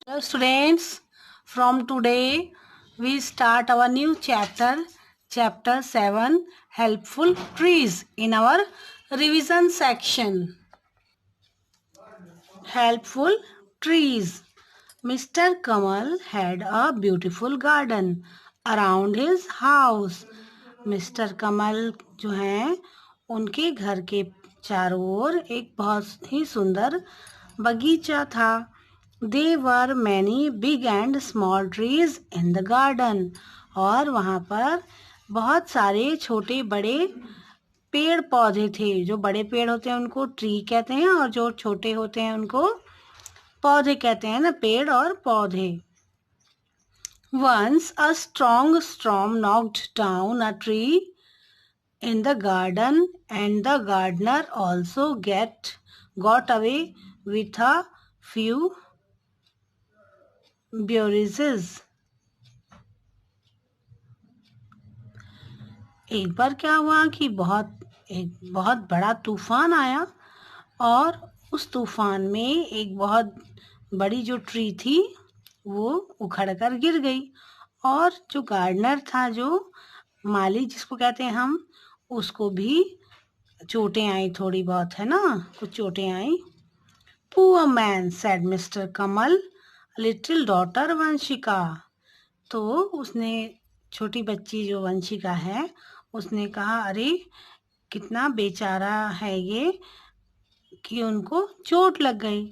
Hello students, from today we start our new chapter 7, helpful trees in our revision section. Helpful trees. Mr. Kamal had a beautiful garden around his house. Mister Kamal जो हैं उनके घर के चारों ओर एक बहुत ही सुंदर बगीचा था. There were many big and small trees in the garden. और वहाँ पर बहुत सारे छोटे बड़े पेड़ पौधे थे. जो बड़े पेड़ होते हैं उनको ट्री कहते हैं और जो छोटे होते हैं उनको पौधे कहते हैं ना, पेड़ और पौधे. Once a strong storm knocked down a tree in the garden and the gardener also got away with a few bruises. एक बार क्या हुआ कि एक बहुत बड़ा तूफान आया और उस तूफान में एक बहुत बड़ी जो ट्री थी वो उखड़कर गिर गई और जो गार्डनर था, जो माली जिसको कहते हैं हम, उसको भी चोटें आई थोड़ी बहुत, है ना, कुछ चोटें आई. Poor man, said Mr. Kamal, little daughter Vanshika. तो उसने, छोटी बच्ची जो वंशिका है, उसने कहा अरे कितना बेचारा है ये कि उनको चोट लग गई.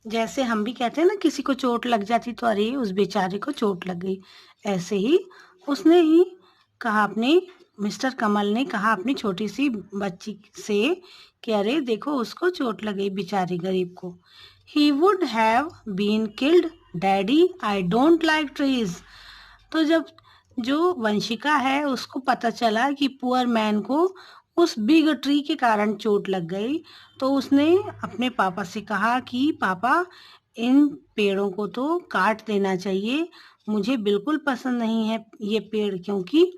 जैसे हम भी कहते हैं ना, किसी को चोट लग जाती तो अरे उस बेचारे को चोट लग गई, ऐसे ही उसने ही कहा, अपने मिस्टर कमल ने कहा अपनी छोटी सी बच्ची से कि अरे देखो उसको चोट लग गई बेचारी गरीब को. He would have been killed daddy, I don't like trees. तो जब जो वंशिका है उसको पता चला कि पुअर मैन को उस बिग ट्री के कारण चोट लग गई, तो उसने अपने पापा से कहा कि पापा इन पेड़ों को तो काट देना चाहिए, मुझे बिल्कुल पसंद नहीं है ये पेड़, क्योंकि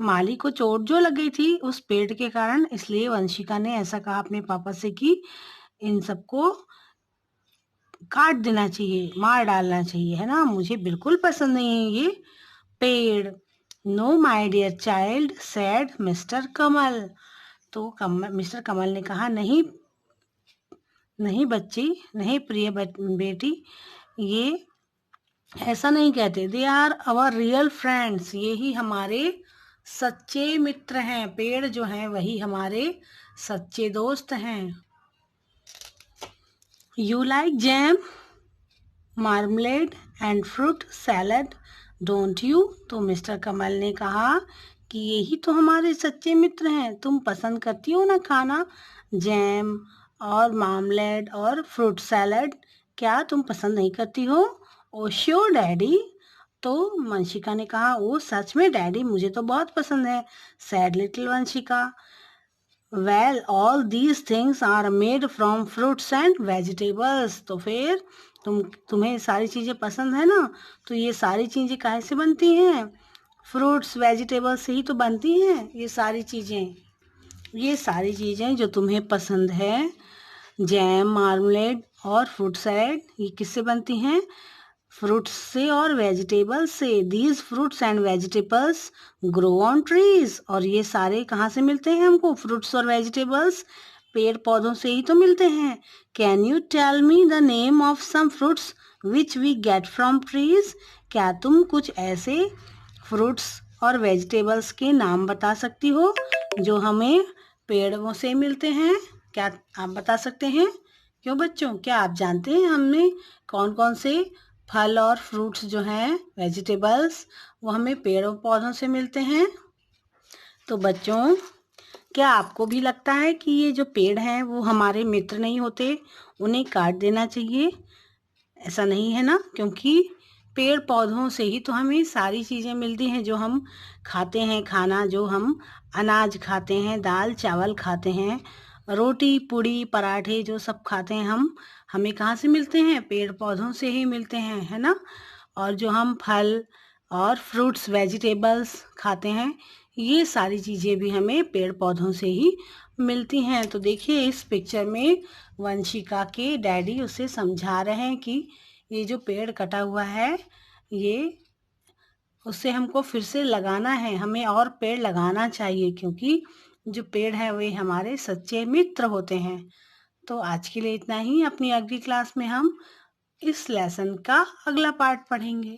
माली को चोट जो लग गई थी उस पेड़ के कारण. इसलिए वंशिका ने ऐसा कहा अपने पापा से कि इन सबको काट देना चाहिए, मार डालना चाहिए, है ना, मुझे बिल्कुल पसंद नहीं है ये पेड़. No my dear child, said mister Kamal. तो मिस्टर कमल ने कहा नहीं नहीं बच्ची, नहीं प्रिय बेटी, ये ऐसा नहीं कहते. They are our real friends, ये ही हमारे सच्चे मित्र हैं. पेड़ जो हैं वही हमारे सच्चे दोस्त हैं. You like jam, marmalade and fruit salad, don't you. तो मिस्टर कमल ने कहा कि यही तो हमारे सच्चे मित्र हैं. तुम पसंद करती हो ना खाना जैम और मार्मलेड और फ्रूट सैलड, क्या तुम पसंद नहीं करती हो? ओ श्योर डैडी. तो वंशिका ने कहा ओ सच में डैडी, मुझे तो बहुत पसंद है. Sad little Vanshika. Well all these things are made from fruits and vegetables. तो फिर तुम्हें सारी चीज़ें पसंद है ना, तो ये सारी चीज़ें काहे से बनती हैं? फ्रूट्स वेजिटेबल्स से ही तो बनती हैं ये सारी चीज़ें. ये सारी चीज़ें जो तुम्हें पसंद है, जैम, मार्मलेड और फ्रूट सैलेड, ये किससे बनती हैं? फ्रूट्स से और वेजिटेबल्स से. These fruits and vegetables grow on trees. और ये सारे कहाँ से मिलते हैं हमको? फ्रूट्स और वेजिटेबल्स पेड़ पौधों से ही तो मिलते हैं. Can you tell me the name of some fruits which we get from trees. क्या तुम कुछ ऐसे फ्रूट्स और वेजिटेबल्स के नाम बता सकती हो जो हमें पेड़ों से मिलते हैं? क्या आप बता सकते हैं? क्यों बच्चों, क्या आप जानते हैं हमें कौन कौन से फल और फ्रूट्स जो हैं, वेजिटेबल्स, वो हमें पेड़ों पौधों से मिलते हैं? तो बच्चों, क्या आपको भी लगता है कि ये जो पेड़ हैं वो हमारे मित्र नहीं होते, उन्हें काट देना चाहिए? ऐसा नहीं है ना, क्योंकि पेड़ पौधों से ही तो हमें सारी चीज़ें मिलती हैं जो हम खाते हैं. खाना जो हम अनाज खाते हैं, दाल चावल खाते हैं, रोटी पूड़ी पराठे जो सब खाते हैं हम, हमें कहाँ से मिलते हैं? पेड़ पौधों से ही मिलते हैं, है ना. और जो हम फल और फ्रूट्स वेजिटेबल्स खाते हैं, ये सारी चीज़ें भी हमें पेड़ पौधों से ही मिलती हैं। तो देखिए इस पिक्चर में वंशिका के डैडी उसे समझा रहे हैं कि ये जो पेड़ कटा हुआ है ये उससे हमको फिर से लगाना है, हमें और पेड़ लगाना चाहिए क्योंकि जो पेड़ है वे हमारे सच्चे मित्र होते हैं। तो आज के लिए इतना ही। अपनी अगली क्लास में हम इस लेसन का अगला पार्ट पढ़ेंगे।